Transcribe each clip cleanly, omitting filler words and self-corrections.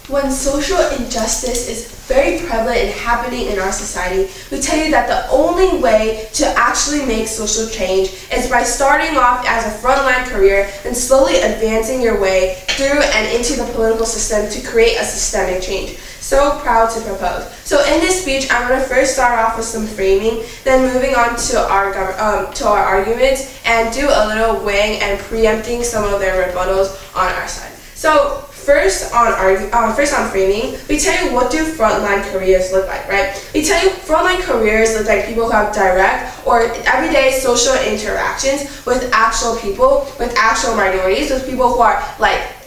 When social injustice is very prevalent and happening in our society, we tell you that the only way to actually make social change is by starting off as a frontline career and slowly advancing your way through and into the political system to create a systemic change. So proud to propose. So in this speech, I'm going to first start off with some framing, then moving on to our arguments and do a little weighing and preempting some of their rebuttals on our side. So first on framing, we tell you what do frontline careers look like, right? We tell you frontline careers look like people who have direct or everyday social interactions with actual people, with actual minorities, with people who are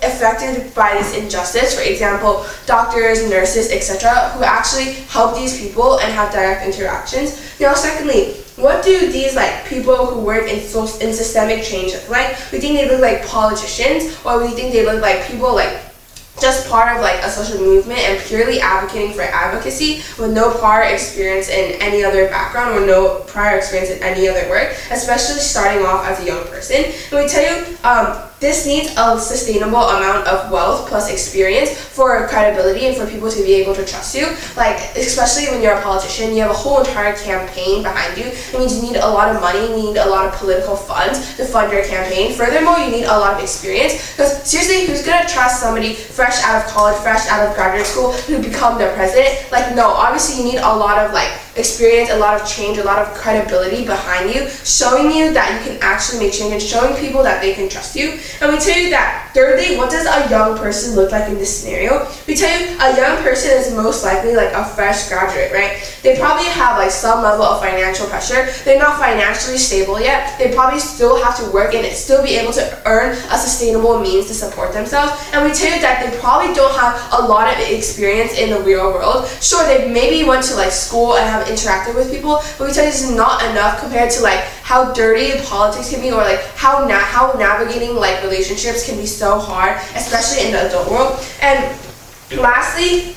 affected by this injustice. For example, doctors, nurses, etc., who actually help these people and have direct interactions. Now, secondly, what do these people who work in systemic change look like? We think they look like politicians, or we think they look like people just part of a social movement and purely advocating for advocacy with no prior experience in any other background or no prior experience in any other work, especially starting off as a young person. And we tell you this needs a sustainable amount of wealth plus experience for credibility and for people to be able to trust you. Especially when you're a politician, you have a whole entire campaign behind you. It means you need a lot of money, you need a lot of political funds to fund your campaign. Furthermore, you need a lot of experience, because seriously, who's gonna trust somebody fresh out of college, fresh out of graduate school who become their president? No, obviously you need a lot of experience, a lot of change, a lot of credibility behind you, showing you that you can actually make change and showing people that they can trust you. And we tell you that, thirdly, what does a young person look like in this scenario? We tell you a young person is most likely a fresh graduate, right? They probably have some level of financial pressure. They're not financially stable yet. They probably still have to work and still be able to earn a sustainable means to support themselves. And we tell you that they probably don't have a lot of experience in the real world. Sure, they maybe went to school and have interacted with people, but we tell you this is not enough compared to how dirty politics can be, or how navigating relationships can be so hard, especially in the adult world. And lastly,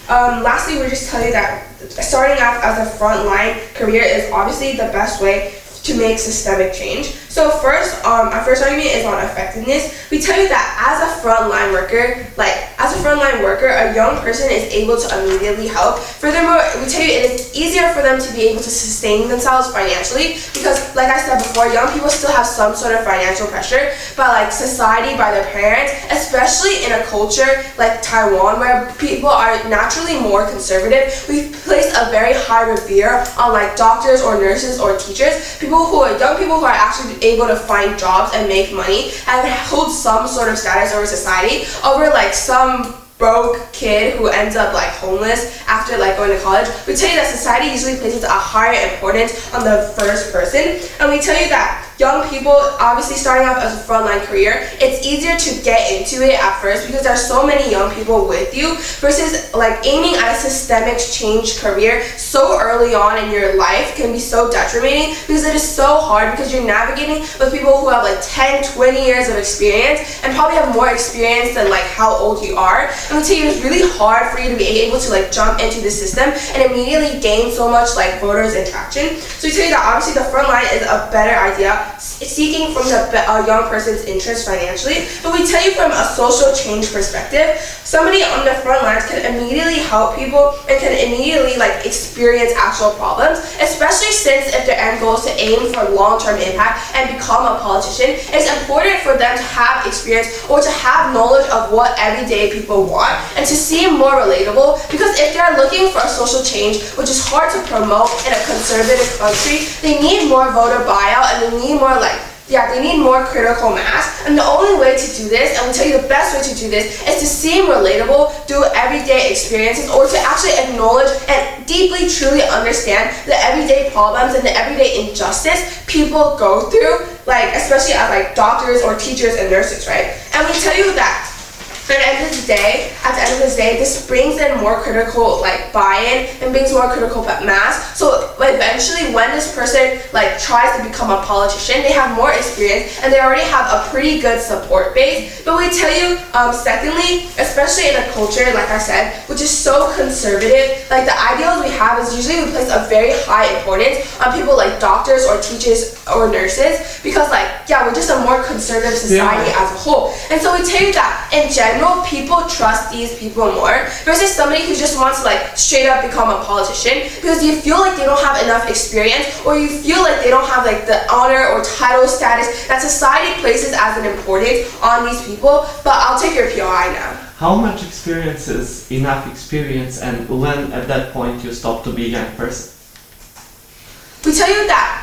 we just tell you that starting off as a frontline career is obviously the best way to make systemic change. So first, our first argument is on effectiveness. We tell you that as a frontline worker, a young person is able to immediately help. Furthermore, we tell you it is easier for them to be able to sustain themselves financially, because like I said before, young people still have some sort of financial pressure by society, by their parents, especially in a culture like Taiwan, where people are naturally more conservative. We place a very high revere on doctors or nurses or teachers, young people who are actually able to find jobs and make money and hold some sort of status over society, over some broke kid who ends up homeless after going to college. We tell you that society usually places a higher importance on the first person, and we tell you that young people, obviously starting off as a frontline career, it's easier to get into it at first because there's so many young people with you, versus aiming at a systemic change career so early on in your life can be so detrimental, because it is so hard, because you're navigating with people who have 10, 20 years of experience and probably have more experience than how old you are. And we tell you it's really hard for you to be able to jump into the system and immediately gain so much voters interaction. So we tell you that obviously the front line is a better idea, seeking from the young person's interest financially. But we tell you from a social change perspective, somebody on the front lines can immediately help people and can immediately experience actual problems, especially since if their end goal is to aim for long-term impact and become a politician, it's important for them to have experience or to have knowledge of what everyday people want and to seem more relatable, because if they're looking for a social change, which is hard to promote in a conservative country, they need more voter buyout and they need more they need more critical mass. And the only way to do this, and we'll tell you the best way to do this, is to seem relatable through everyday experiences, or to actually acknowledge and deeply, truly understand the everyday problems and the everyday injustice people go through, especially as doctors or teachers and nurses, right? And we tell you that at the end of the day, this brings in more critical buy-in and brings more critical mass. So eventually, when this person tries to become a politician, they have more experience and they already have a pretty good support base. But we tell you, secondly, especially in a culture like I said, which is so conservative, the ideals we have is usually we place a very high importance on people like doctors or teachers or nurses, because we're just a more conservative society as a whole. And so we tell you that in general, general, people trust these people more versus somebody who just wants to like straight up become a politician because you feel like they don't have enough experience or you feel like they don't have like the honor or title status that society places as an importance on these people. But I'll take your POI now. How much experience is enough experience, and when at that point you stop to be a young person? We tell you that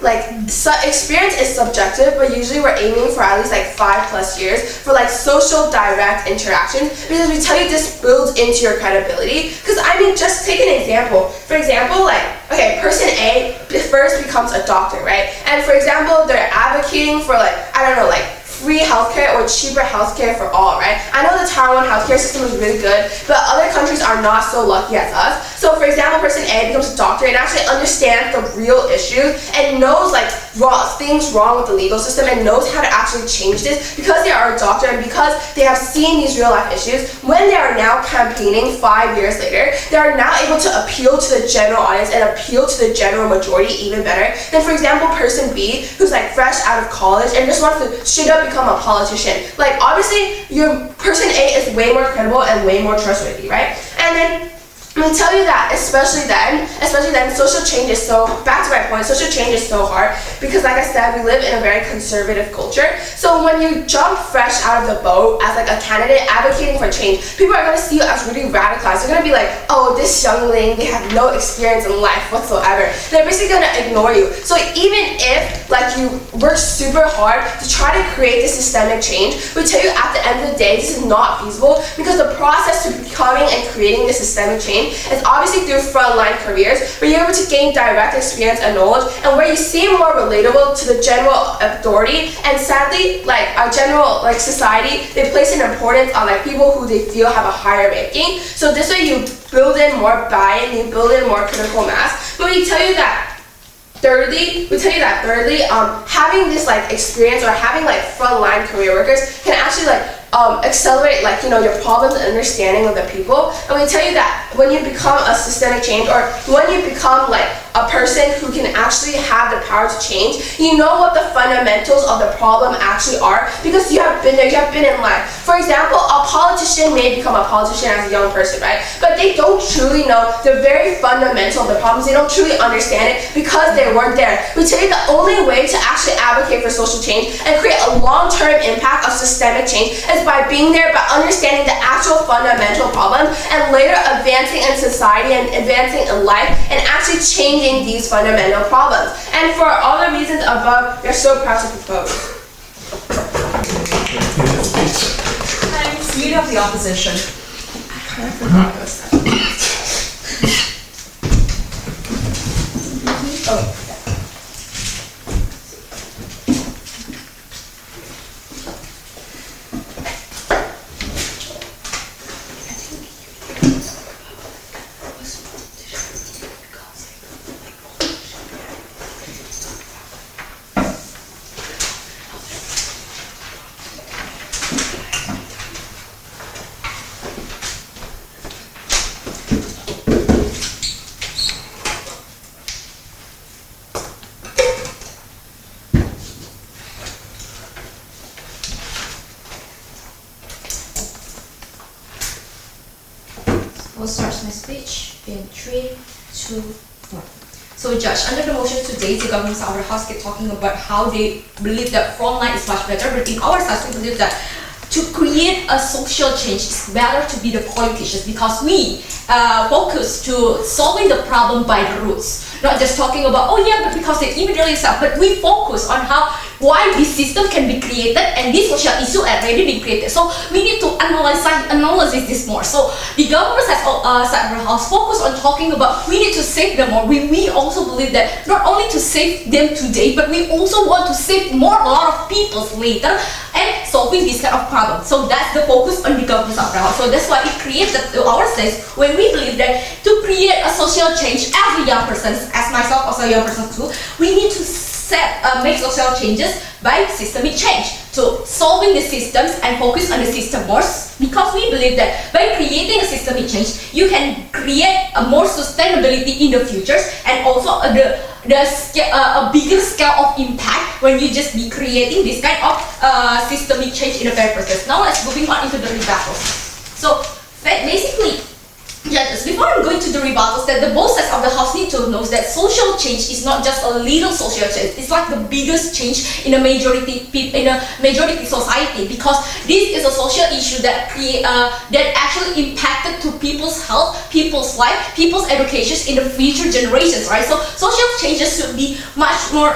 like experience is subjective, but usually we're aiming for at least like 5+ years for like social direct interactions because we tell you this builds into your credibility. Because I mean, just take an example. For example, like, okay, person A first becomes a doctor, right? And for example, they're advocating for like, I don't know, like free healthcare or cheaper healthcare for all, right? I know the Taiwan healthcare system is really good, but other countries are not so lucky as us. So for example, person A becomes a doctor and actually understands the real issues and knows like things wrong with the legal system and knows how to actually change this because they are a doctor and because they have seen these real life issues. When they are now campaigning 5 years later, they are now able to appeal to the general audience and appeal to the general majority even better than, for example, person B who's like fresh out of college and just wants to straight up become a politician. Like obviously your person A is way more credible and way more trustworthy, right? And then I tell you that, especially then, social change is so, back to my point, social change is so hard because like I said, we live in a very conservative culture. So when you jump fresh out of the boat as like a candidate advocating for change, people are going to see you as really radicalized. They're going to be like, oh, this youngling, they have no experience in life whatsoever. They're basically going to ignore you. So even if like you work super hard to try to create this systemic change, we tell you at the end of the day, this is not feasible because the process to becoming and creating this systemic change is obviously through frontline careers where you're able to gain direct experience and knowledge and where you seem more relatable to the general authority. And sadly, like our general like society, they place an importance on like people who they feel have a higher ranking. So this way you build in more buy-in, you build in more critical mass. But we tell you that thirdly, having this like experience or having like frontline career workers can actually like accelerate like, you know, your problems and understanding of the people. And we tell you that when you become a systemic change or when you become like a person who can actually have the power to change, you know what the fundamentals of the problem actually are because you have been there, you have been in life. For example, a politician may become a politician as a young person, right? But they don't truly know the very fundamental of the problems. They don't truly understand it because they weren't there. We tell you the only way to actually advocate for social change and create a long-term impact of systemic change is by being there, by understanding the actual fundamental problems and later advancing in society and advancing in life and actually changing these fundamental problems. And for all the reasons above, we're so proud to propose. Thanks. Leader of the opposition. I kind of forgot those stuff. Oh. I'll start my speech in 3, 2, 1. So, Judge, under the motion today, the government of our house keep talking about how they believe that frontline is much better, but in our side, we believe that to create a social change, it's better to be the politicians because we focus to solving the problem by the roots. Not just talking about, oh yeah, but because they immediately start, but we focus on why this system can be created and this social issue already been created. So we need to analyze this more. So the government has focused on talking about we need to save them more. We also believe that not only to save them today, but we also want to save a lot of people later and solving this kind of problem. So that's the focus on the government of the house. So that's why it creates our stage when we believe that to create a social change as a young person, as myself also a young person too, we need to make social changes by systemic change. So solving the systems and focus on the system more because we believe that by creating a systemic change, you can create a more sustainability in the future and also a bigger scale of impact when you just be creating this kind of systemic change in the fair process. Now let's moving on into the rebuttals. So basically, judges, before I'm going to the rebuttals, that the both sides of the house need to know that social change is not just a little social change. It's like the biggest change in a majority society, because this is a social issue that actually impacted to people's health, people's life, people's education in the future generations, right? So social changes should be much more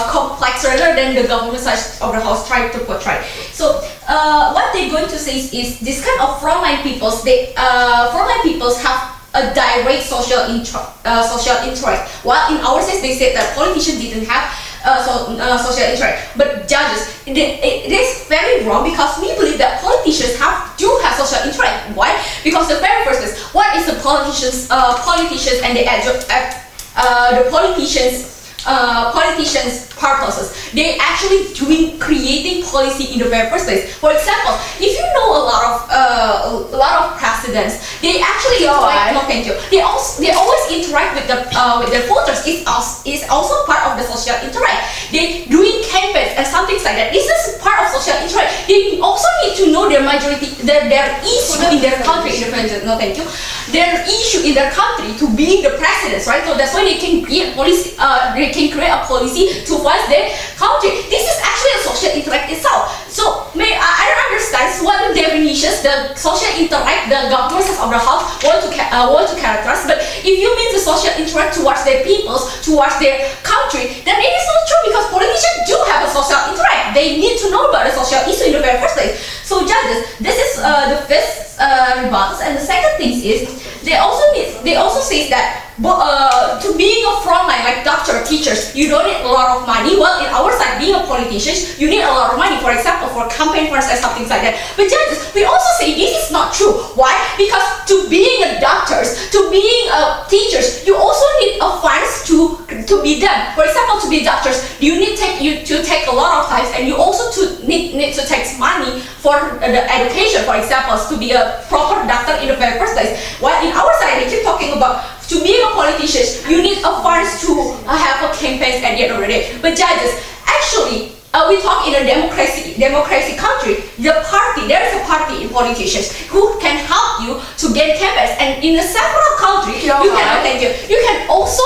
complex rather than the government side of the house trying to portray. So what they're going to say is this kind of frontline peoples, have a direct social interest. While in our case, they said that politicians didn't have social interest. But judges, it is very wrong, because we believe that politicians do have social interest. Why? Because the very first is, what is the politicians and the politicians' purposes? They actually creating policy in the very first place. For example, if you know a lot of presidents, they actually They always interact with the voters. Is also part of the social interact. They doing campaigns and some things like that. This is part of social interact. They also need to know their issue in their country. Their issue in their country to being the presidents, right? So that's why they can create policy. They can create a policy to voice their country. This is actually a social interact itself. So I don't understand what the definitions the social interact the governments of the house want to characterize. But if you mean the social interact towards their peoples, towards their country, then it is not true, because politicians do have a social interact. They need to know about the social issue in the very first place. So judges, this is the first rebuttals, and the second thing is they also say that to being a frontline like doctor, teachers, you don't need a lot of money. Well, in our side, being a politician, you need a lot of money. For example, for campaign funds and something like that. But judges, we also say this is not true. Why? Because to being a doctors, to being a teachers, you also need a funds to be done. For example, to be doctors, you to take a lot of time, and you also need to take money for the education. For example, to be a proper doctor in the very first place. While in our side, they keep talking about to being a politician, you need a funds to have a campaign at the end of the day. But judges, actually, we talk in a democracy country. There is a party in politicians who can help you to get campaigns, and in a several countries, you can also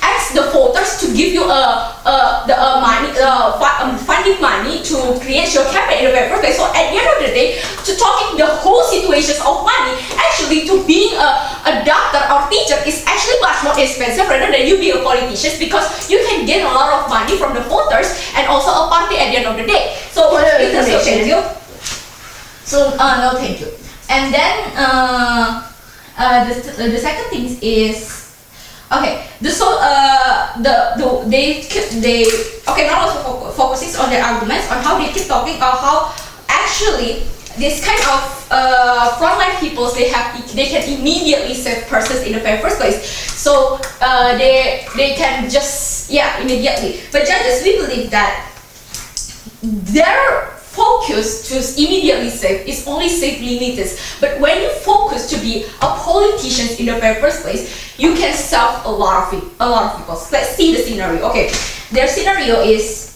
ask the voters to give you funding money to create your campaign in the very first place. So at the end of the day, to talking the whole situations of money, actually to being a doctor or teacher is actually much more expensive rather than you being a politician, because you can get a lot of money from the voters and also a party at the end of the day. So thank you. So no, thank you. And then the second thing is. Okay, now let's focus on their arguments on how they keep talking about how actually this kind of frontline peoples they can immediately save persons in the very first place. So they can just immediately. But judges, we believe that their focus to immediately save is only save limited. But when you focus to be a politician in the very first place, you can save a lot of people. Let's see the scenario. Okay, their scenario is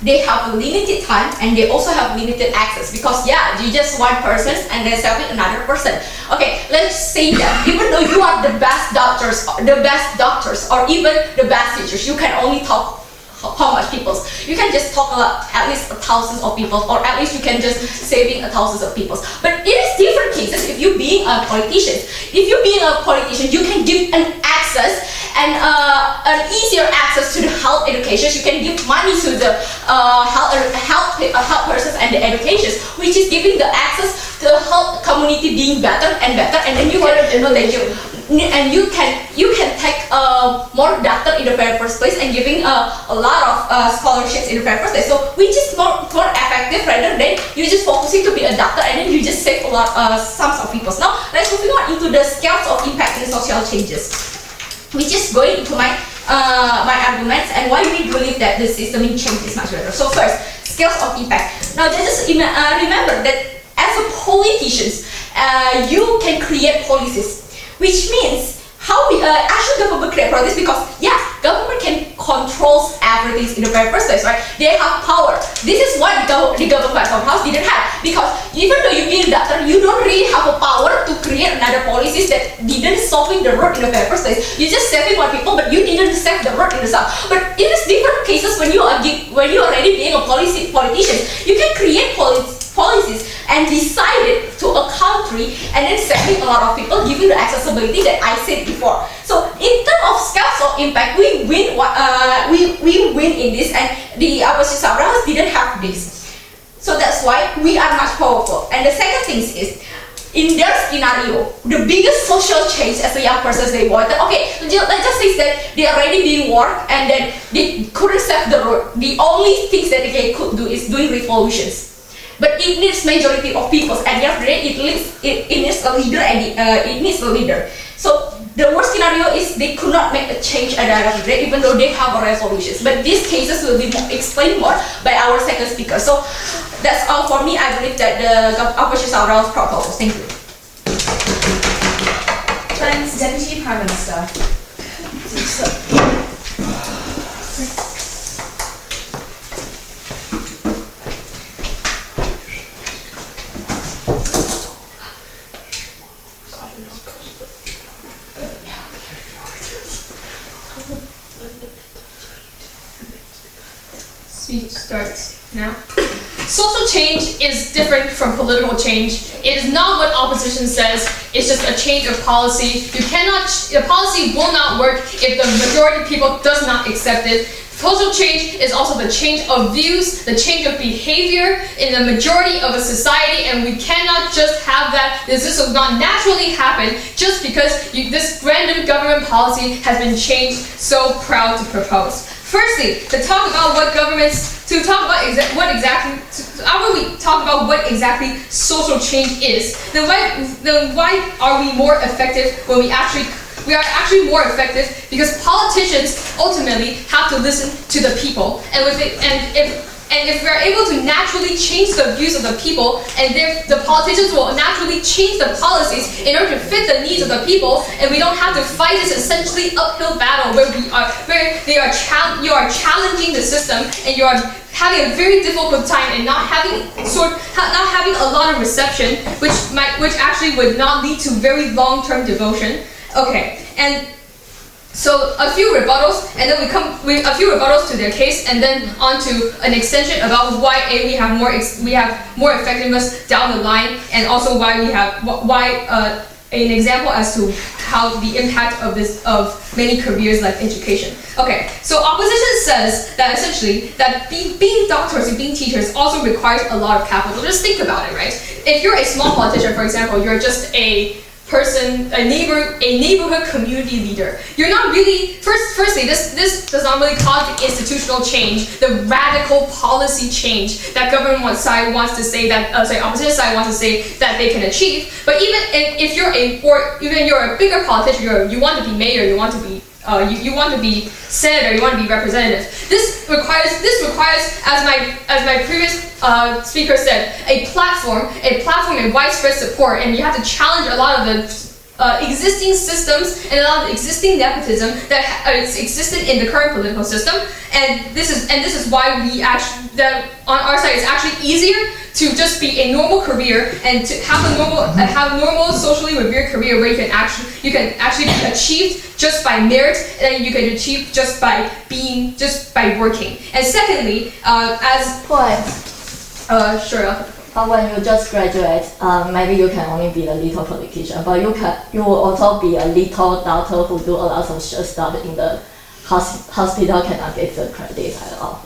they have a limited time and they also have limited access, because you just one person and then saving another person. Okay, let's say that even though you are the best doctors, or even the best teachers, you can only talk how much people? You can just talk at least thousands of people, or at least you can just saving thousands of people. But it is different cases if you being a politician. If you being a politician, you can give an access and an easier access to the health education. You can give money to the health persons and the education, which is giving the access to the health community being better and better, and then you can take more doctor in the very first place and giving a lot of scholarships in the very first place. So which is more effective rather than you just focusing to be a doctor and then you just save a lot sums of people. Now let's moving on into the scales of impact in social changes, which is going into my arguments and why we believe that the systemic change is much better. So first, scales of impact. Now just remember that as a politician, you can create policies, which means how we actually government create progress, because government can control everything in the very first place, right? They have power. This is what the government somehow didn't have, because even though you being a doctor, you don't really have a power to create another policies that didn't solving the road in the very first place. You're just saving one people, but you didn't save the road in the south. But in these different cases, when you already being a politician, you can create policies and decide it to a country, and then saving a lot of people, giving the accessibility that I said before. So in terms of scales of impact, we win. We win in this, and the opposite Sabrahas didn't have this. So that's why we are much powerful. And the second thing is, in their scenario, the biggest social change as a young person they wanted. Okay, let's just say that they already being worked and then they couldn't save the road. The only things that they could do is doing revolutions. But it needs majority of people, and yesterday it needs a leader, and it needs a leader. So the worst scenario is they could not make a change at the end of the day, even though they have a resolutions. But these cases will be explained more by our second speaker. So that's all for me. I believe that the opposition are all proposals. Thank you. Thanks, Deputy Prime Minister. Speech starts now. Social change is different from political change. It is not what opposition says. It's just a change of policy. The policy will not work if the majority of people does not accept it. Social change is also the change of views, the change of behavior in the majority of a society, and we cannot just have that. This will not naturally happen just because this random government policy has been changed. So proud to propose. Firstly, to talk about what exactly social change is, then why are we more effective when we are actually more effective because politicians ultimately have to listen to the people, and if we are able to naturally change the views of the people, and the politicians will naturally change the policies in order to fit the needs of the people, and we don't have to fight this essentially uphill battle where you are challenging the system, and you are having a very difficult time and not having a lot of reception, which actually would not lead to very long-term devotion. Okay, and so a few rebuttals, and then we a few rebuttals to their case, and then on to an extension about why we have more effectiveness down the line, and also why an example as to how the impact of many careers like education. Okay, so opposition says that essentially that being doctors and being teachers also requires a lot of capital. Just think about it, right? If you're a small politician, for example, you're just a neighborhood community leader. You're not really firstly this does not really cause the institutional change, the radical policy change that government side wants to say that opposition side wants to say that they can achieve. But even if you're a bigger politician, you want to be mayor, you want to be senator, you want to be representative. This requires, as my previous speaker said, a platform and widespread support, and you have to challenge a lot of the existing systems and a lot of existing nepotism that existed in the current political system. And this is why on our side it's actually easier to just be a normal career and to have a normal socially revered career where you can actually be achieved just by merit, and then you can achieve just by working. And secondly, sure. But when you just graduate, maybe you can only be a little politician, but you will also be a little doctor who do a lot of stuff in the hospital, cannot get the credit at all.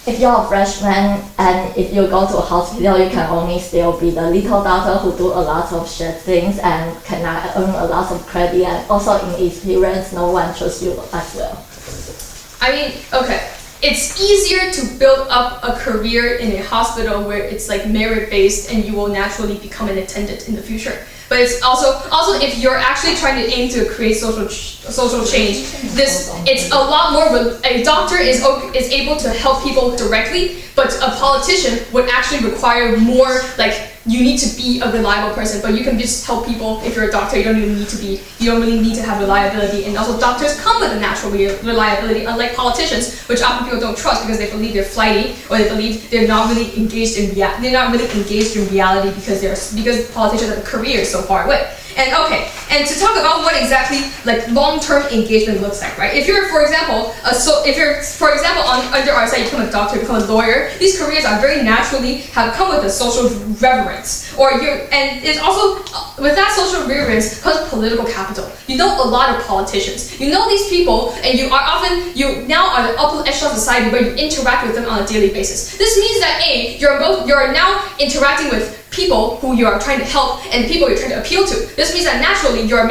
If you're a freshman and if you go to a hospital, you can only still be the little doctor who do a lot of shit things and cannot earn a lot of credit, and also in experience, no one trusts you as well. I mean, okay. It's easier to build up a career in a hospital where it's like merit-based and you will naturally become an attendant in the future. But it's also if you're actually trying to aim to create social change, it's a lot more. A doctor is able to help people directly, but a politician would actually require more like you need to be a reliable person, but you can just help people. If you're a doctor, you don't really need to have reliability. And also doctors come with a natural reliability, unlike politicians, which often people don't trust because they believe they're flighty, or they believe they're not really engaged in reality because politicians are careers so far away. And to talk about what exactly like long-term engagement looks like, right? If you're, for example, under our side, you become a doctor, become a lawyer. These careers are very naturally have come with a social reverence, and it's also with that social reverence comes political capital. You know a lot of politicians. You know these people, and you now are the upper echelon society where you interact with them on a daily basis. This means that you're now interacting with people who you are trying to help and people you're trying to appeal to. This means that naturally you are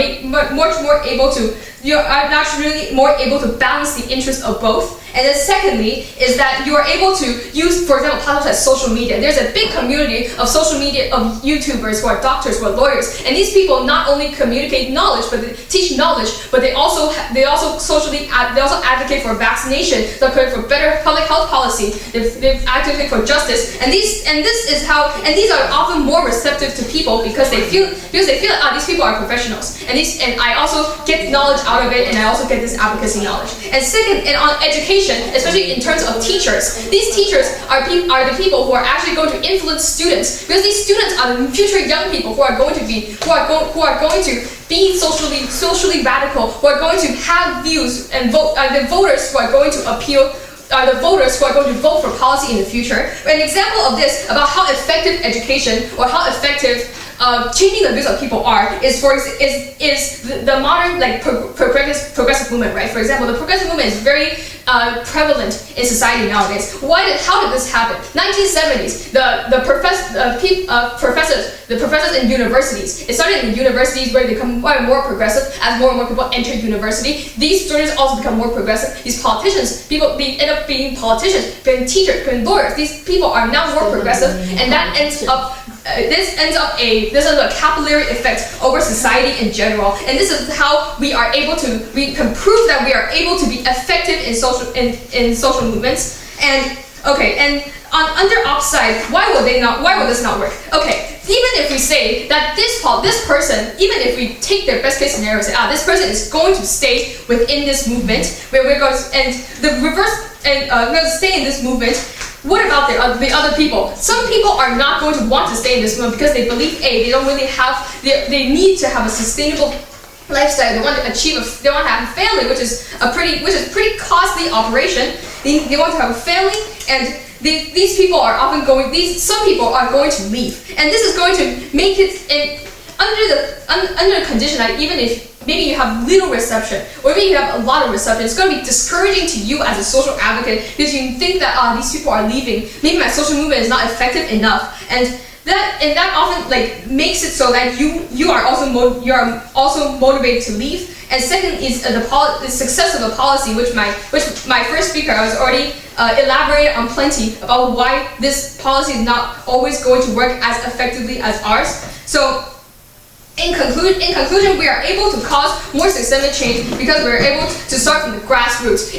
naturally more able to balance the interests of both. And then secondly is that you are able to use, for example, platforms like social media. There's a big community of social media of YouTubers who are doctors, who are lawyers, and these people not only communicate knowledge, but they teach knowledge, but they also advocate for vaccination, they advocate for better public health policy, they advocate for justice, and these are often more receptive to people because they feel that these people are professionals, and I also get knowledge out of it, and I also get this advocacy knowledge. And second, and on education, especially in terms of teachers. These teachers are the people who are actually going to influence students, because these students are the future young people who are going to be socially radical, who are going to have views and vote. The voters who are going to appeal. Are the voters who are going to vote for policy in the future. An example of this about how effective education or how effective changing the views of people is the modern progressive movement, right? For example, the progressive movement is very prevalent in society nowadays. How did this happen? 1970s, the professors in universities. It started in universities where they become more and more progressive as more and more people enter university. These students also become more progressive. These politicians, they end up being politicians, being teachers, being lawyers. These people are now more progressive, and that ends up. This is a capillary effect over society in general, and this is how we can prove that we are able to be effective in social movements. And under op side, why will this not work? Okay, even if we say that this person, even if we take their best case scenario and say, this person is going to stay within this movement, where we're going to, and the reverse, and going to stay in this movement. What about the other people? Some people are not going to want to stay in this movement because they believe they don't really they need to have a sustainable lifestyle. They want to have a family, which is a pretty costly operation. They want to have a family, and these people are often some people are going to leave, and this is going to make it under the condition that even if maybe you have little reception, or maybe you have a lot of reception, it's going to be discouraging to you as a social advocate because you think that these people are leaving. Maybe my social movement is not effective enough, and that often makes it so that you are also motivated to leave. And second is the success of a policy, which my first speaker I was already elaborated on plenty about why this policy is not always going to work as effectively as ours. So. In conclusion, we are able to cause more systemic change because we're able to start from the grassroots.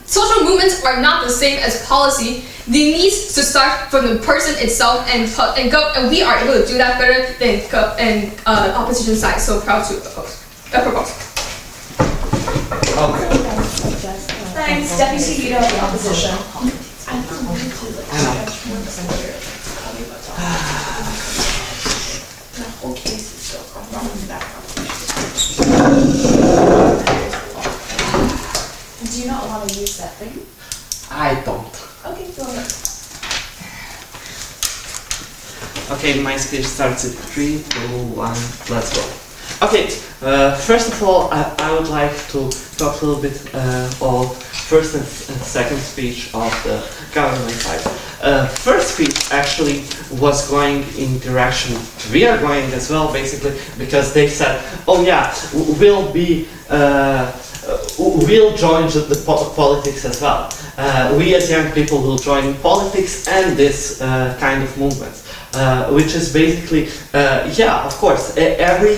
Social movements are not the same as policy. They need to start from the person itself and we are able to do that better than opposition side. So proud to propose. Okay. Thanks, Deputy Leader of the Opposition. Do you not want to use that thing? I don't. Okay, go ahead. Okay, my speech starts in 3, 2, 1, let's go. Okay, first of all, I would like to talk a little bit of first and second speech of the government side. First speech actually was going in direction we are going as well, basically, because they said, oh yeah, we'll join the politics as well. We as young people will join politics and this kind of movement. Which is basically, of course, every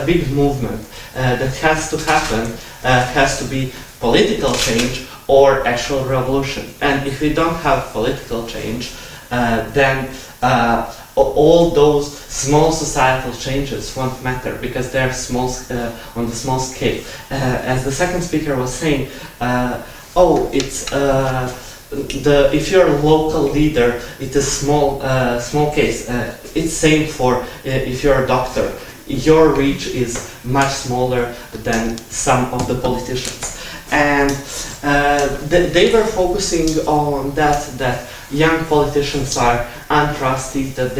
big movement that has to happen has to be political change or actual revolution. And if we don't have political change, then all those small societal changes won't matter because they're small on the small scale. As the second speaker was saying, if you're a local leader, it's a small case. It's same for if you're a doctor. Your reach is much smaller than some of the politicians. And they were focusing on that young politicians are untrusted, that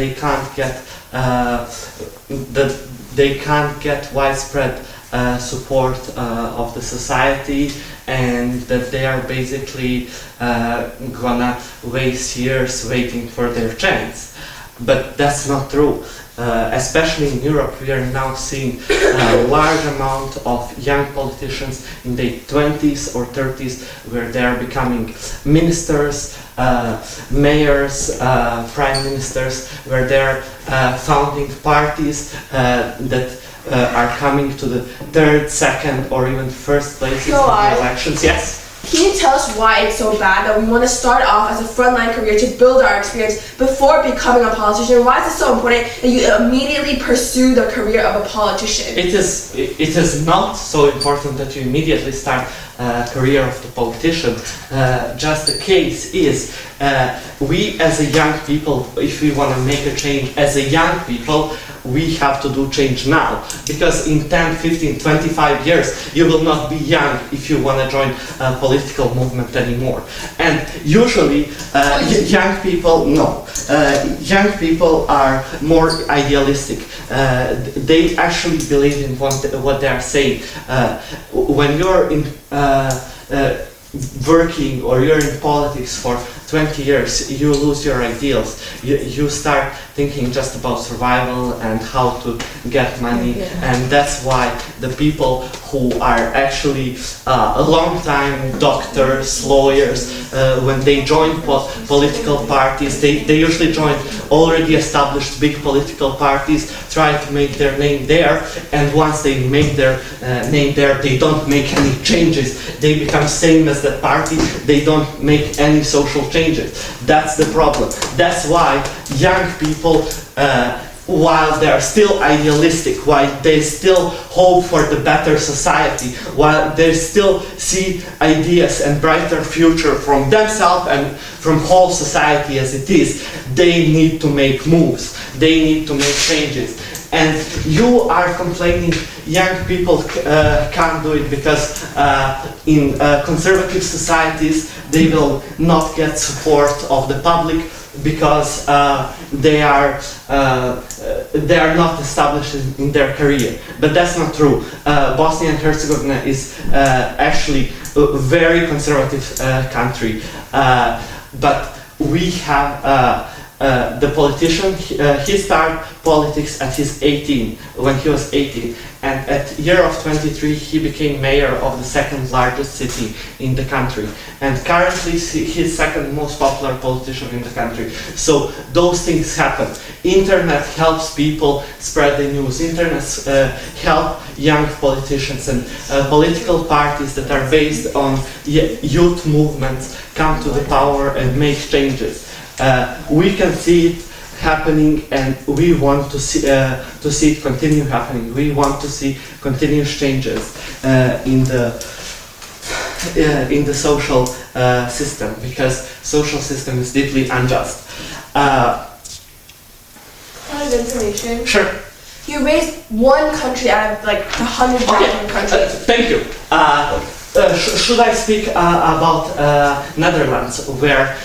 they can't get widespread support of the society, and that they are basically gonna waste years waiting for their chance. But that's not true. Especially in Europe, we are now seeing a large amount of young politicians in their 20s or 30s where they are becoming ministers, mayors, prime ministers, where they're founding parties that are coming to the third, second, or even first places in the elections. Yes? Can you tell us why it's so bad that we want to start off as a frontline career to build our experience before becoming a politician? Why is it so important that you immediately pursue the career of a politician? It is not so important that you immediately start a career of the politician. Just the case is we as a young people, if we want to make a change as a young people, we have to do change now, because in 10, 15, 25 years you will not be young if you want to join a political movement anymore. And usually young people are more idealistic. They actually believe in what they are saying. When you're in working or you're in politics for 20 years, you lose your ideals. You start thinking just about survival and how to get money, and that's why the people who are actually a long time doctors, lawyers, when they join political parties, they usually join already established big political parties, try to make their name there, and once they make their name there, they don't make any changes. They become same as the party, they don't make any social changes. That's the problem. That's why young people, while they are still idealistic, while they still hope for the better society, while they still see ideas and brighter future from themselves and from whole society as it is, they need to make moves. They need to make changes. And you are complaining young people can't do it because in conservative societies they will not get support of the public because they are not established in their career. But that's not true. Bosnia and Herzegovina is actually a very conservative country. But we have the politician, he started politics at his 18, when he was 18, and at year of 23 he became mayor of the second largest city in the country, and currently he's second most popular politician in the country. So those things happen. Internet helps people spread the news. Internet help young politicians, and political parties that are based on youth movements come to the power and make changes. We can see it happening, and we want to see it continue happening. We want to see continuous changes in the social system, because social system is deeply unjust. Out of information. Sure. You raised one country out of like 100,000 countries. Thank you. Should I speak about Netherlands, where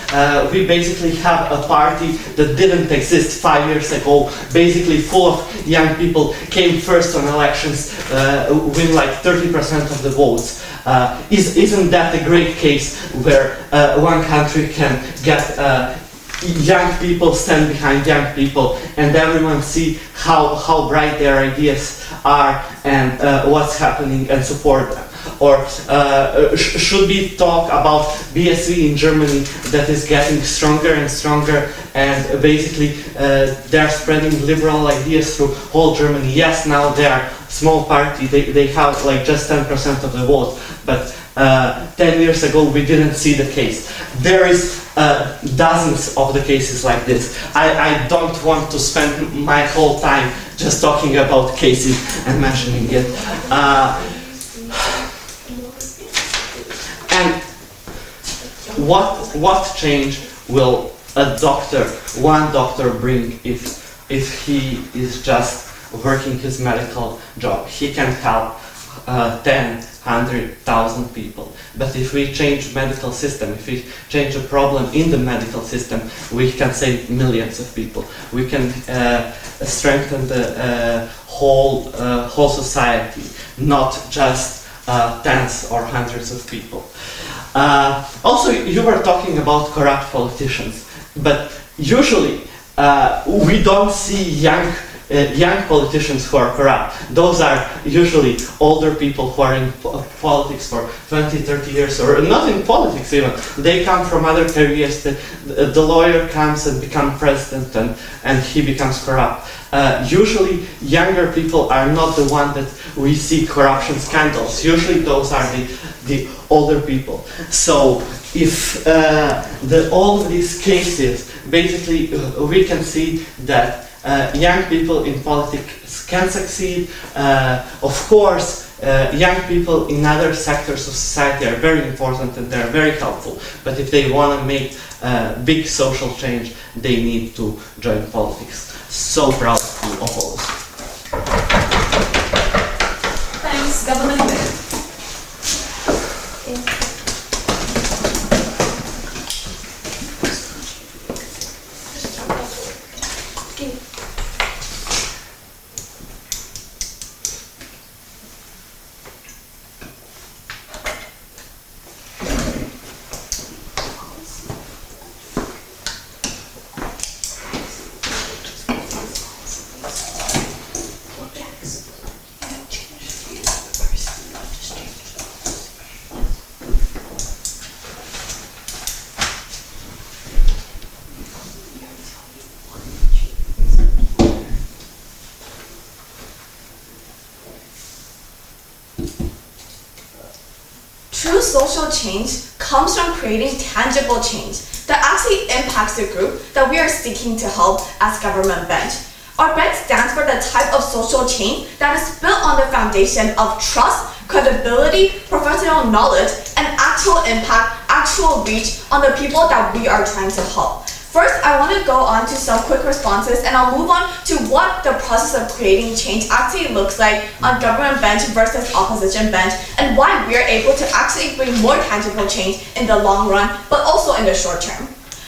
we basically have a party that didn't exist 5 years ago, basically full of young people, came first on elections, win like 30% of the votes. Isn't that a great case where one country can get young people stand behind young people, and everyone see how bright their ideas are and what's happening, and support them? Or should we talk about BSV in Germany that is getting stronger and stronger, and basically they're spreading liberal ideas through whole Germany? Yes, now they are a small party, they have like just 10% of the vote, but 10 years ago we didn't see the case. There is dozens of the cases like this. I don't want to spend my whole time just talking about cases and mentioning it. And what change will one doctor bring if he is just working his medical job? He can help 10, 100,000 people. But if we change medical system, if we change a problem in the medical system, we can save millions of people. We can strengthen the whole society, not just tens or hundreds of people. Also, you were talking about corrupt politicians, but usually we don't see young politicians who are corrupt. Those are usually older people who are in politics for 20, 30 years, or not in politics even. They come from other careers. The lawyer comes and becomes president and he becomes corrupt. Usually younger people are not the one that we see corruption scandals. Usually those are the older people. So if all of these cases, basically we can see that young people in politics can succeed. Of course, young people in other sectors of society are very important and they're very helpful. But if they want to make big social change, they need to join politics. So proud to oppose. Thanks, Government Whip. True social change comes from creating tangible change that actually impacts the group that we are seeking to help as government bench. Our bench stands for the type of social change that is built on the foundation of trust, credibility, professional knowledge, and actual impact, actual reach on the people that we are trying to help. First, I want to go on to some quick responses and I'll move on to what the process of creating change actually looks like on government bench versus opposition bench and why we are able to actually bring more tangible change in the long run, but also in the short term.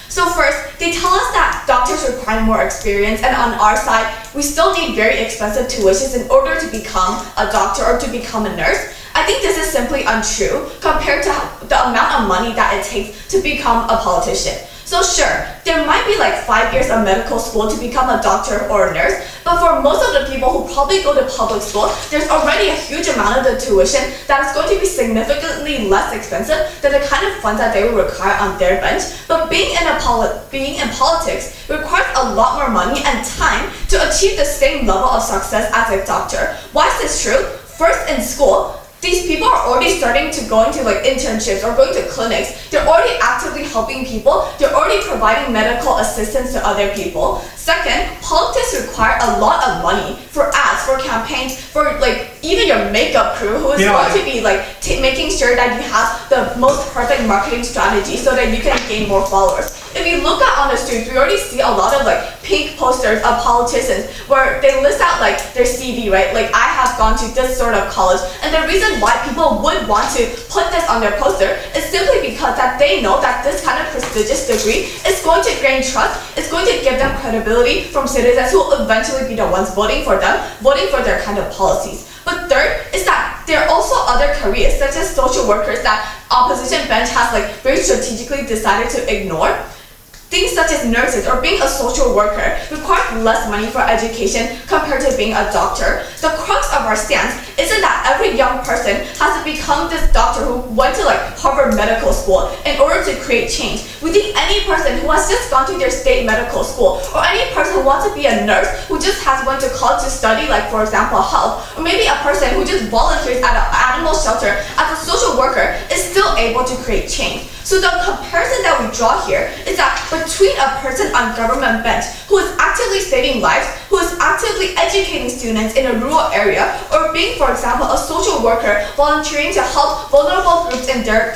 So first, they tell us that doctors require more experience, and on our side, we still need very expensive tuitions in order to become a doctor or to become a nurse. I think this is simply untrue compared to the amount of money that it takes to become a politician. So sure, there might be like 5 years of medical school to become a doctor or a nurse, but for most of the people who probably go to public school, there's already a huge amount of the tuition that is going to be significantly less expensive than the kind of funds that they would require on their bench. But being in politics requires a lot more money and time to achieve the same level of success as a doctor. Why is this true? First, in school, these people are already starting to go into like internships or going to clinics. They're already actively helping people. They're already providing medical assistance to other people. Second, politics require a lot of money for ads, for campaigns, for like even your makeup crew who is going to be like making sure that you have the most perfect marketing strategy so that you can gain more followers. If you look out on the streets, we already see a lot of like pink posters of politicians where they list out like their CV, right? Like I have gone to this sort of college, and the reason why people would want to put this on their poster is simply because that they know that this kind of prestigious degree is going to gain trust, it's going to give them credibility from citizens who will eventually be the ones voting for them, voting for their kind of policies. But third is that there are also other careers such as social workers that opposition bench has like very strategically decided to ignore. Things such as nurses or being a social worker require less money for education compared to being a doctor. The crux of our stance isn't that every young person has to become this doctor who went to like Harvard Medical School in order to create change. We think any person who has just gone to their state medical school, or any person who wants to be a nurse who just has went to college to study, like for example health, or maybe a person who just volunteers at an animal shelter as a social worker is still able to create change. So the comparison that we draw here is that between a person on government bench who is actively saving lives, who is actively educating students in a rural area, or being, for example, a social worker volunteering to help vulnerable groups in their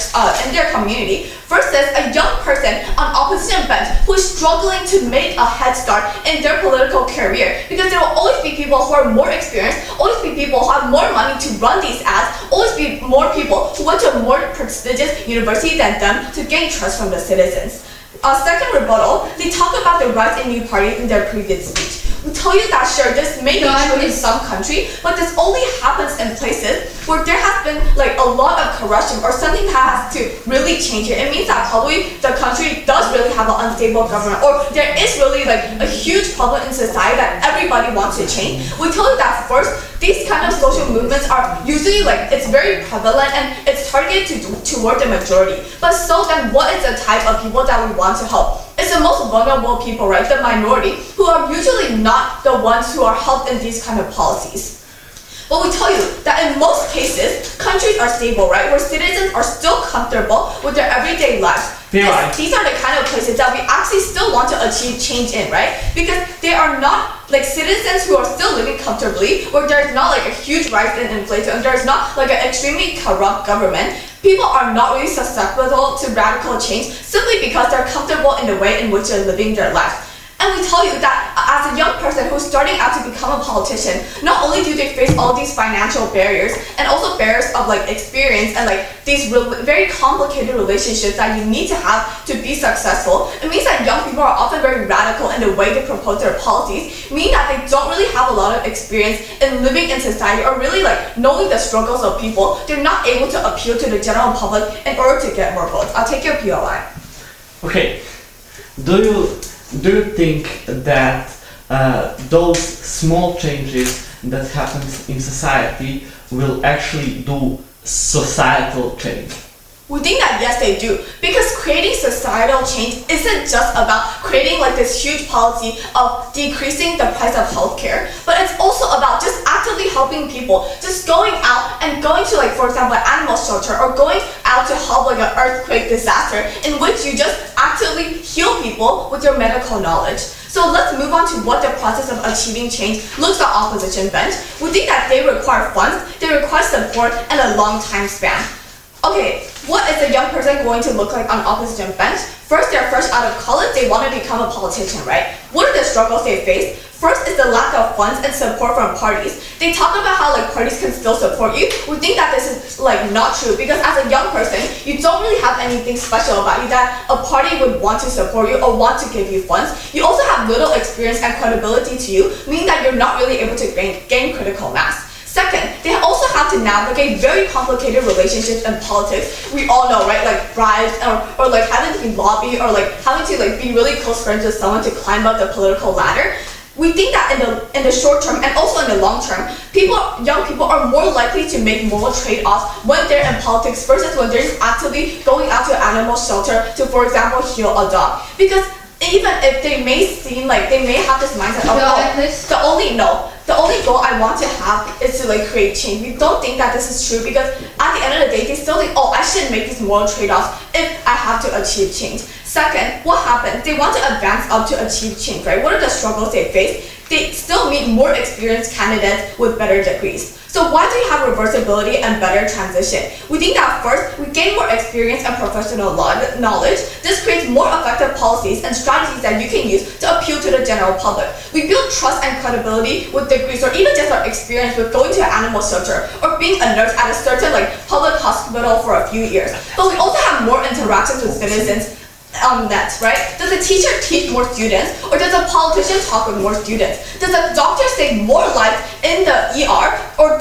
community, versus a young person on opposition bench who is struggling to make a head start in their political career, because there will always be people who are more experienced, always be people who have more money to run these ads, always be more people who went to a more prestigious university than them to gain trust from the citizens. Second rebuttal, they talk about the rise in new parties in their previous speech. We tell you that sure, this may be true in some country, but this only happens in places where there has been like a lot of corruption or something has to really change it. It means that probably the country does really have an unstable government, or there is really like a huge problem in society that everybody wants to change. We tell you that first, these kind of social movements are usually like, it's very prevalent and it's targeted toward the majority. But so then what is the type of people that we want to help? It's the most vulnerable people, right? The minority, who are usually not the ones who are helped in these kind of policies. But we tell you that in most cases, countries are stable, right? Where citizens are still comfortable with their everyday lives. These are the kind of places that we actually still want to achieve change in, right? Because they are not like citizens who are still living comfortably, where there's not like a huge rise in inflation, and there's not like an extremely corrupt government. People are not really susceptible to radical change simply because they're comfortable in the way in which they're living their lives. And we tell you that as a young person who's starting out to become a politician, not only do they face all these financial barriers and also barriers of like experience and like these very complicated relationships that you need to have to be successful, it means that young people are often very radical in the way they propose their policies, meaning that they don't really have a lot of experience in living in society or really like knowing the struggles of people. They're not able to appeal to the general public in order to get more votes. I'll take your POI. Okay, do you think that those small changes that happen in society will actually do societal change? We think that yes, they do, because creating societal change isn't just about creating like this huge policy of decreasing the price of healthcare, but it's also about just actively helping people, just going out and going to like, for example, an animal shelter, or going out to help like an earthquake disaster in which you just actively heal people with your medical knowledge. So let's move on to what the process of achieving change looks at opposition bench. We think that they require funds, they require support, and a long time span. Okay, what is a young person going to look like on opposition bench? First, they're fresh out of college, they want to become a politician, right? What are the struggles they face? First is the lack of funds and support from parties. They talk about how like parties can still support you. We think that this is like not true, because as a young person, you don't really have anything special about you that a party would want to support you or want to give you funds. You also have little experience and credibility to you, meaning that you're not really able to gain critical mass. Second, they also have to navigate very complicated relationships in politics. We all know, right? Like bribes, or like having to lobby, or like having to like be really close friends with someone to climb up the political ladder. We think that in the short term and also in the long term, young people are more likely to make moral trade-offs when they're in politics versus when they're actively going out to an animal shelter to, for example, heal a dog. Because even if they may seem like they may have this mindset of the only goal I want to have is to like create change. We don't think that this is true, because at the end of the day, they still think, oh, I shouldn't make these moral trade-offs if I have to achieve change. Second, what happens? They want to advance up to achieve change, right? What are the struggles they face? They still meet more experienced candidates with better degrees. So why do you have reversibility and better transition? We think that first, we gain more experience and professional knowledge. This creates more effective policies and strategies that you can use to appeal to the general public. We build trust and credibility with degrees, or even just our experience with going to an animal shelter or being a nurse at a certain like public hospital for a few years. But we also have more interactions with citizens on that, right? Does a teacher teach more students, or does a politician talk with more students? Does a doctor save more lives in the ER, or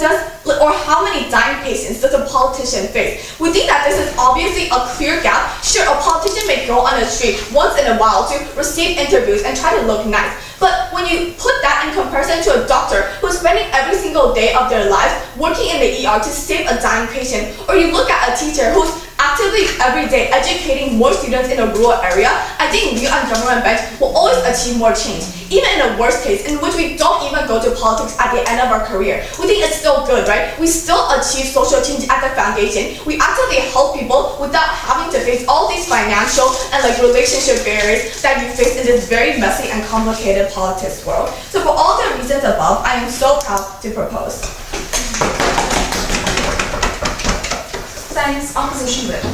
how many dying patients does a politician face? We think that this is obviously a clear gap. Sure, a politician may go on the street once in a while to receive interviews and try to look nice. But when you put that in comparison to a doctor who's spending every single day of their lives working in the ER to save a dying patient, or you look at a teacher who's actively every day educating more students in a rural area, I think we on government bench will always achieve more change. Even in the worst case, in which we don't even go go to politics at the end of our career. We think it's still good, right? We still achieve social change at the foundation. We actively help people without having to face all these financial and relationship barriers that you face in this very messy and complicated politics world. So for all the reasons above, I am so proud to propose. Thanks, Opposition Whip.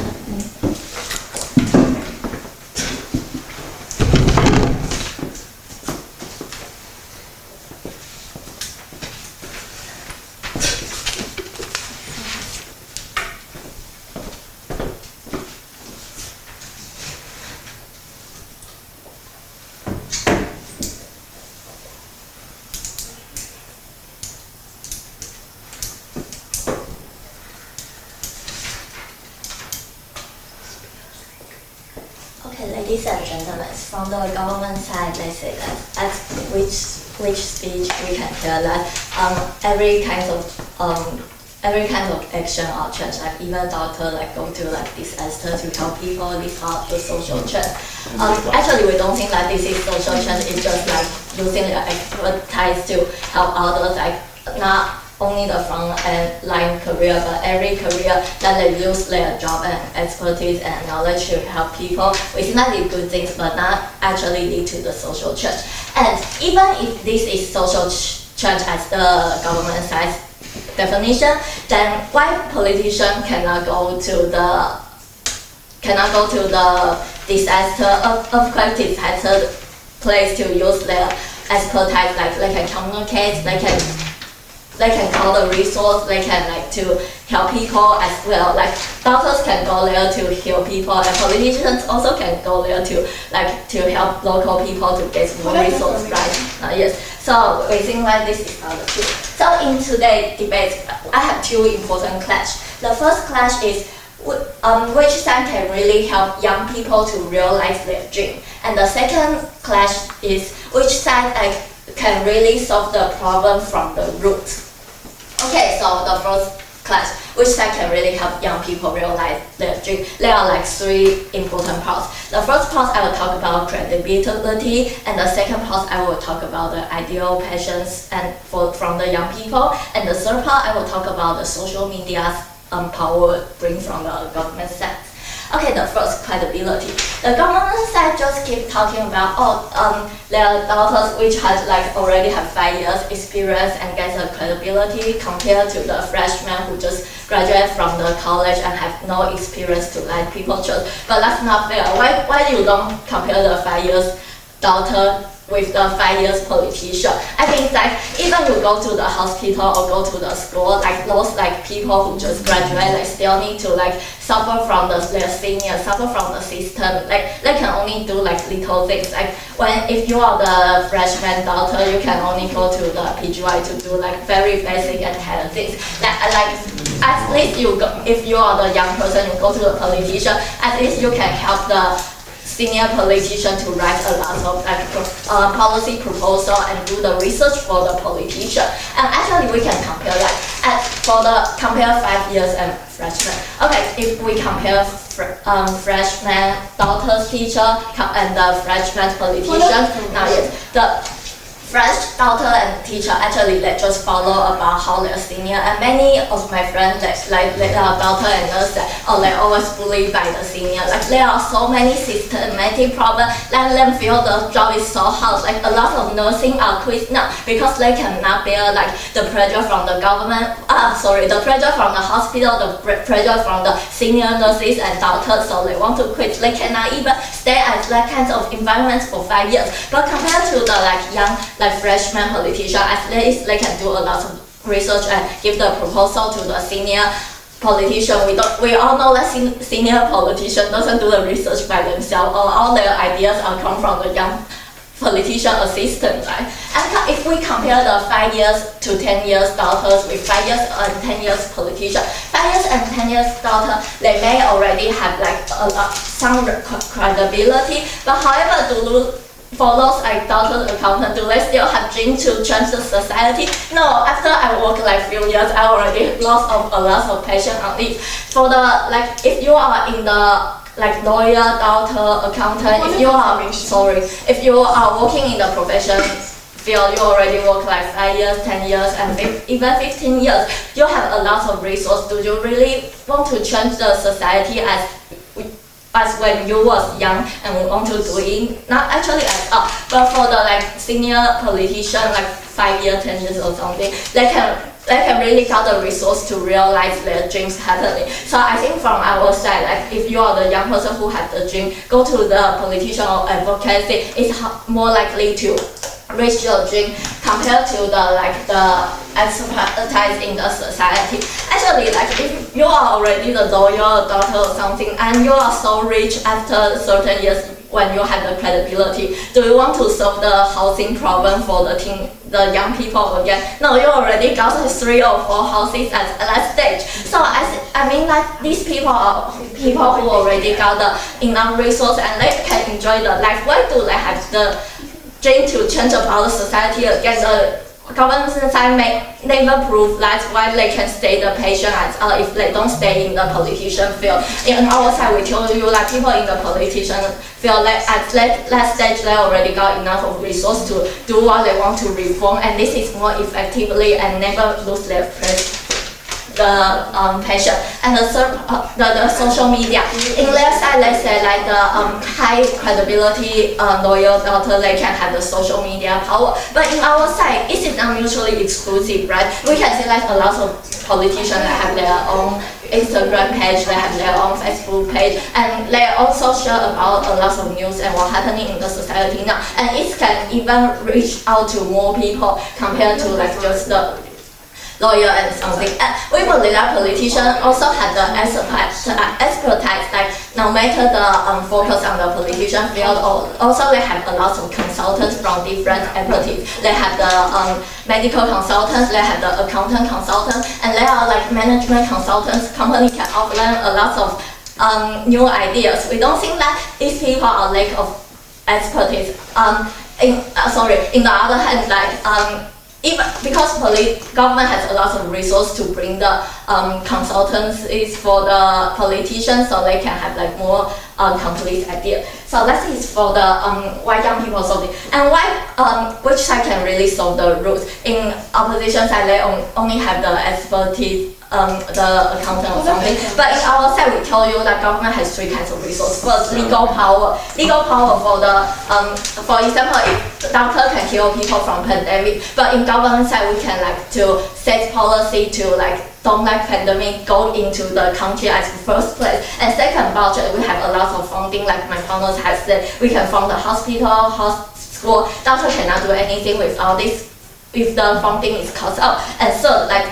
Okay, ladies and gentlemen, from the government side, they say that at which speech we can hear that every kind of action or change, like even doctor go to disaster to help people, this are the social change. Actually, we don't think that this is social change. It's just using the expertise to help others, not only the front line career, but every career that they use their job and expertise and knowledge to help people. We think that is good things, but not actually lead to the social change. And even if this is social change as the government side definition, then why politicians cannot go to the earthquake disaster place to use their expertise? They can communicate, they can call the resource, they can to help people as well. Doctors can go there to heal people, and politicians also can go there to help local people to get more resources, right? Yes. So we think this is the truth. So in today's debate, I have two important clash. The first clash is which side can really help young people to realize their dream, and the second clash is which side can really solve the problem from the root. Okay, so the first clash, which side can really help young people realize their dream? There are three important parts. The first part I will talk about credibility, and the second part I will talk about the ideal passions from the young people, and the third part I will talk about the social media's power bring from the government side. Okay, the first, credibility. The government side just keep talking about there are doctors which has already have 5 years experience and get the credibility compared to the freshmen who just graduate from the college and have no experience to people trust. But that's not fair. Why you don't compare the 5 years doctor with the 5 years politician? I think even you go to the hospital or go to the school, those people who just graduate, they still need to suffer from their seniors, suffer from the system. They can only do little things. If you are the freshman doctor, you can only go to the PGY to do very basic and health things. At least if you are the young person, you go to the politician, at least you can help the senior politician to write a lot of policy proposal and do the research for the politician. And actually we can compare compare 5 years and freshman. Okay, if we compare freshman doctors teacher and the freshman politician, now yes, the fresh doctor and teacher actually they just follow about how they're senior, and many of my friends they are doctor and nurse they always bullied by the senior. There are so many systematic problems that them feel the job is so hard. A lot of nursing are quit now because they cannot bear the pressure from the government. The pressure from the hospital, the pressure from the senior nurses and doctors. So they want to quit. They cannot even stay at that kind of environment for 5 years. But compared to the young freshman politician, at least they can do a lot of research and give the proposal to the senior politician. We all know that senior politician doesn't do the research by themselves. All their ideas are come from the young politician assistant, right? And if we compare the 5 years to 10 years doctors with 5 years and 10 years politician, 5 years and 10 years doctor, they may already have some credibility, but however, for those doctors, accountants, do they still have dream to change the society? No, after I work few years, I already lost a lot of passion on it. For the if you are in the lawyer, doctor, accountant, if you are working in the profession field, you already work like 5 years, 10 years, and even 15 years, you have a lot of resources. Do you really want to change the society as when you was young and want to do it? Not actually at all, but for the like senior politician, like 5 years, 10 years or something, they can really got the resource to realize their dreams happening. So I think from our side, like if you are the young person who has the dream, go to the politician or advocacy, it's more likely to reach your dream compared to the expertise in the society. Actually, like if you are already the lawyer, doctor or something, and you are so rich after certain years when you have the credibility, do you want to solve the housing problem for the young people again? No, you already got 3 or 4 houses at that stage. So I mean, like these people are people who already got the enough resource and they can enjoy the life. Why do they have the dream to change about the society again? The government side may never prove that's why they can stay the patient if they don't stay in the politician field. In our side, we told you like people in the politician field at that stage they already got enough of resource to do what they want to reform, and this is more effectively and never lose their place. The patient and the social media. In their side, they say like the high credibility lawyer doctor, they can have the social media power. But in our side, it is not mutually exclusive, right? We can see like a lot of politicians that have their own Instagram page, they have their own Facebook page, and they also share about a lot of news and what's happening in the society now. And it can even reach out to more people compared to like just the lawyer and something. And we believe that politicians also have the expertise, like no matter the focus on the politician field, also they have a lot of consultants from different expertise. They have the medical consultants, they have the accountant consultants, and they are like management consultants. Company can offer them a lot of new ideas. We don't think that these people are lack of expertise. In the other hand, like even because government has a lot of resources to bring the consultants is for the politicians, so they can have like more complete idea. So that is for the why young people solve it, and why which side can really solve the roots. In opposition side, they only have the expertise. The accountant or something. But in our side, we tell you that government has 3 kinds of resources. First, legal power. Legal power for the, for example, if the doctor can cure people from pandemic, but in government side, we can like to set policy to like don't let pandemic go into the country as the first place. And second, budget, we have a lot of funding, like my partners has said, we can fund the hospital, school. Doctor cannot do anything without this. If the funding is cut out, and third, like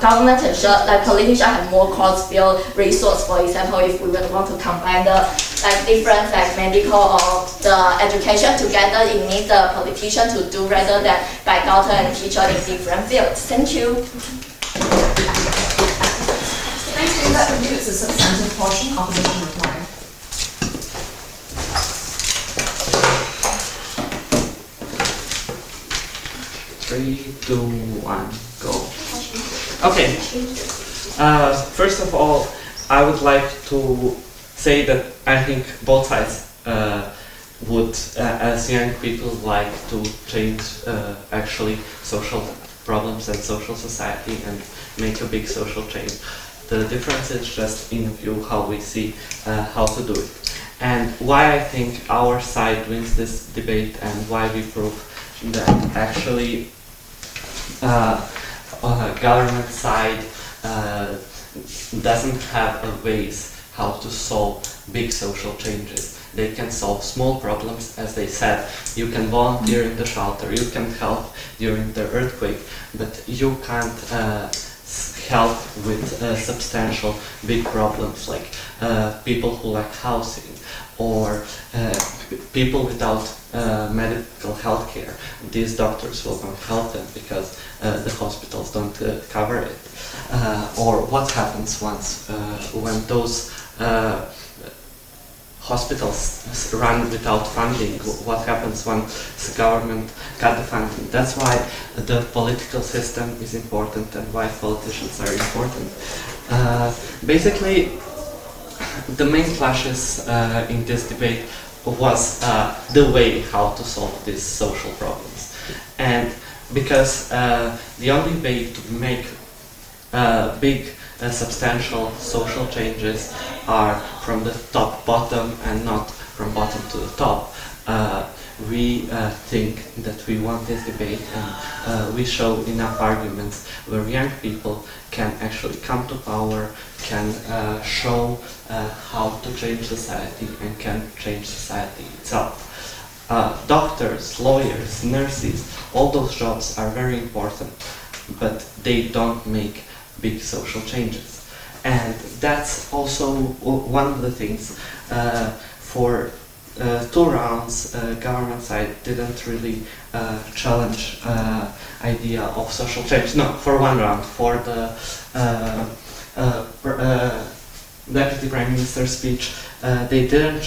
government ensure like politicians have more cross-field resource. For example, if we would want to combine the like different like medical or the education together, it needs the politician to do rather than by doctor and teacher in different fields. Thank you. Thank you. That concludes the substantive portion. Opposition required. 3, 2, 1, go. Okay. First of all, I would like to say that I think both sides would, as young people, like to change actually social problems and social society and make a big social change. The difference is just in view how we see how to do it. And why I think our side wins this debate and why we prove that actually government side doesn't have a ways how to solve big social changes. They can solve small problems, as they said. You can volunteer in the shelter, you can help during the earthquake, but you can't help with substantial big problems like people who lack housing or people without medical health care. These doctors will not help them because the hospitals don't cover it. Or what happens when those hospitals run without funding? What happens when the government cut the funding? That's why the political system is important and why politicians are important. Basically, the main clashes in this debate was the way how to solve these social problems. And because the only way to make big substantial social changes are from the top bottom and not from bottom to the top, we think that we want this debate, and we show enough arguments where young people can actually come to power, can show how to change society, and can change society itself. Doctors, lawyers, nurses, all those jobs are very important, but they don't make big social changes. And that's also one of the things. For 2 rounds, government side didn't really challenge idea of social change. No, for 1 round, for the Deputy Prime Minister's speech, they didn't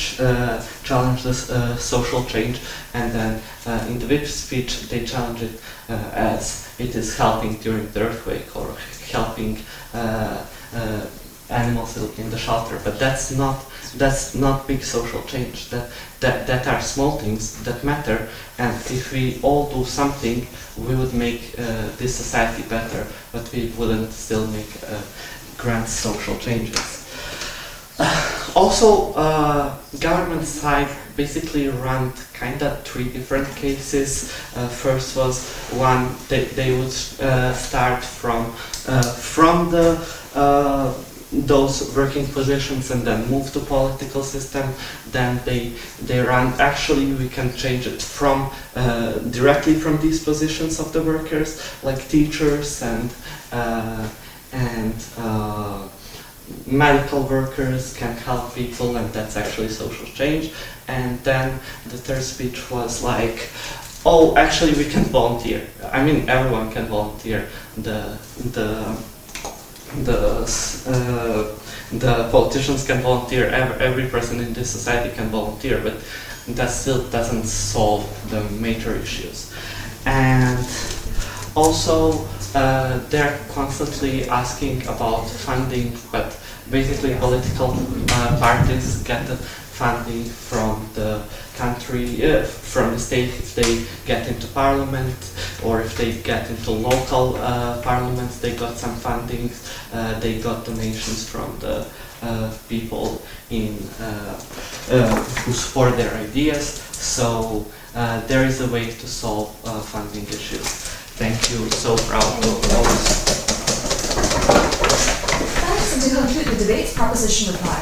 challenge this social change, and then in the VIP speech they challenged it as it is helping during the earthquake or helping animals in the shelter. But that's not big social change. That are small things that matter, and if we all do something, we would make this society better, but we wouldn't still make grand social changes. Also, government side basically ran kind of 3 different cases. First was one they would start from the those working positions and then move to political system. Then they run, actually we can change it from directly from these positions of the workers, like teachers and medical workers can help people, and that's actually social change. And then the third speech was like, oh, actually we can volunteer. I mean, everyone can volunteer. The politicians can volunteer. Every person in this society can volunteer, but that still doesn't solve the major issues. And also, they're constantly asking about funding, but basically political parties get the funding from the country, from the state if they get into parliament, or if they get into local parliaments, they got some funding. They got donations from the people who support their ideas. So there is a way to solve funding issues. Thank you. So proud of all this. Thanks, and to conclude the debate, proposition reply.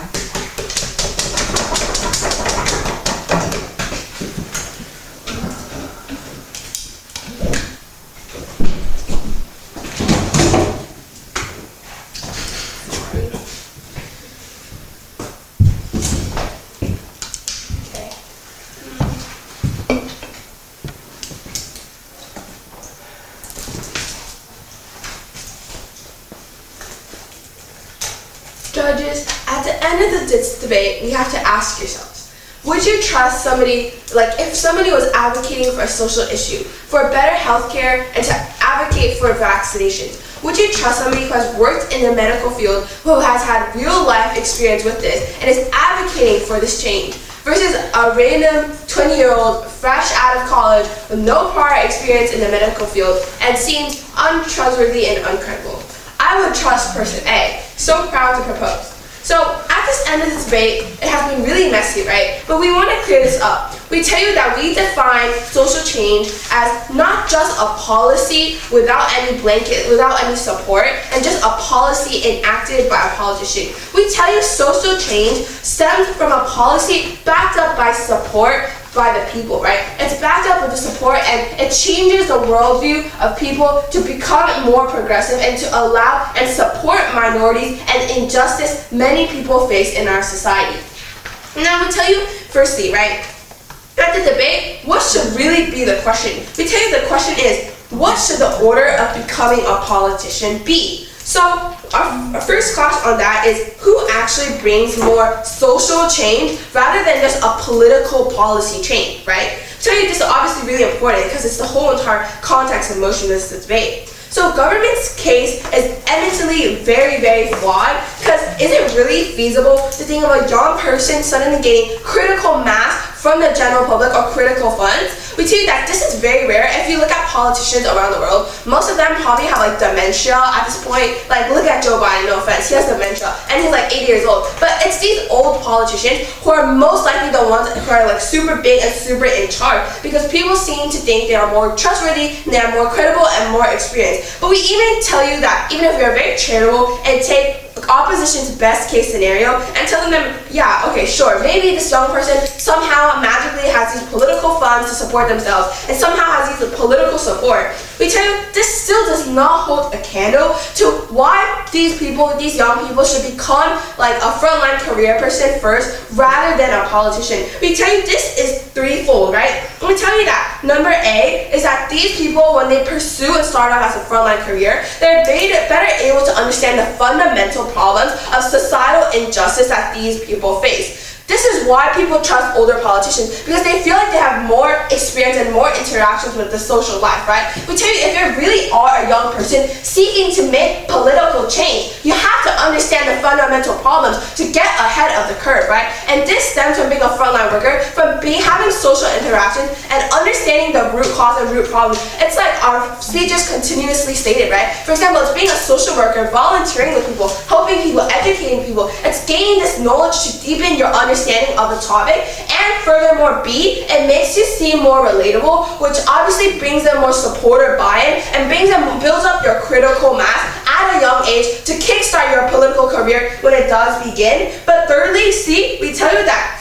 Judges, at the end of this debate, we have to ask yourselves, would you trust somebody, like if somebody was advocating for a social issue, for better healthcare, and to advocate for vaccinations, would you trust somebody who has worked in the medical field, who has had real life experience with this, and is advocating for this change, versus a random 20-year-old fresh out of college with no prior experience in the medical field and seems untrustworthy and uncredible? I would trust person A. So proud to propose. So at this end of this debate, it has been really messy, right? But we want to clear this up. We tell you that we define social change as not just a policy without any blanket, without any support, and just a policy enacted by a politician. We tell you social change stems from a policy backed up by support by the people, right? It's backed up with the support, and it changes the worldview of people to become more progressive and to allow and support minorities and injustice many people face in our society. Now we tell you, firstly, right, at the debate, what should really be the question? We tell you the question is, what should the order of becoming a politician be? So our first class on that is who actually brings more social change rather than just a political policy change, right? So this is obviously really important because it's the whole entire context and motion of this debate. So government's case is evidently very, very flawed because is it really feasible to think of a young person suddenly getting critical mass from the general public or critical funds, we tell you that this is very rare. If you look at politicians around the world, most of them probably have like dementia at this point. Like look at Joe Biden, no offense, he has dementia and he's like 80 years old. But it's these old politicians who are most likely the ones who are like super big and super in charge because people seem to think they are more trustworthy, and they are more credible and more experienced. But we even tell you that even if you're very charitable and take opposition's best case scenario and telling them, yeah, okay, sure, maybe this young person somehow magically has these political funds to support themselves and somehow has these political support. We tell you this still does not hold a candle to why these people, these young people should become like a frontline career person first rather than a politician. We tell you this is threefold, right? We tell you that number A is that these people, when they pursue and start off as a frontline career, they're better able to understand the fundamental problems of societal injustice that these people face. This is why people trust older politicians, because they feel like they have more experience and more interactions with the social life, right? We tell you, if you really are a young person seeking to make political change, you have to understand the fundamental problems to get ahead of the curve, right? And this stems from being a frontline worker, from having social interactions and understanding the root cause and root problems. It's like our speeches continuously stated, right? For example, it's being a social worker, volunteering with people, helping people, educating people. It's gaining this knowledge to deepen your understanding of the topic, and furthermore B, it makes you seem more relatable, which obviously brings them more supporter buy-in and builds up your critical mass at a young age to kickstart your political career when it does begin. But thirdly, C, we tell you that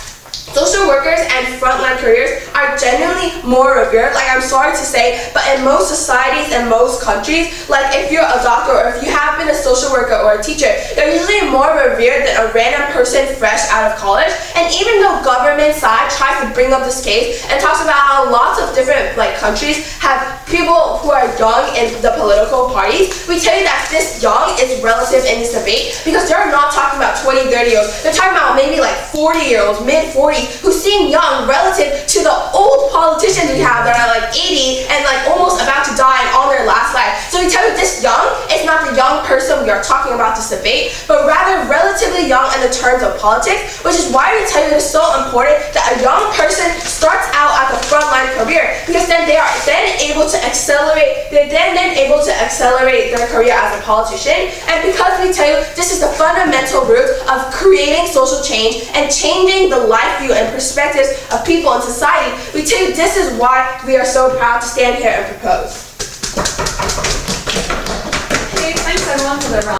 social workers and frontline careers are genuinely more revered. Like, I'm sorry to say, but in most societies and most countries, like if you're a doctor or if you have been a social worker or a teacher, you're usually more revered than a random person fresh out of college. And even though government side tries to bring up this case and talks about how lots of different like countries have people who are young in the political parties, we tell you that this young is relative in this debate because they're not talking about 20, 30 year olds. They're talking about maybe like 40 year olds, mid 40s, who seem young relative to the old politicians we have that are like 80 and like almost about to die and on their last life. So we tell you this young is not the young person we are talking about this debate, but rather relatively young in the terms of politics, which is why we tell you it's so important that a young person starts out at the frontline career, because then they are then able to accelerate, they're then able to accelerate their career as a politician. And because we tell you this is the fundamental root of creating social change and changing the life view and perspectives of people in society, we tell you this is why we are so proud to stand here and propose. Okay, thanks everyone for the round.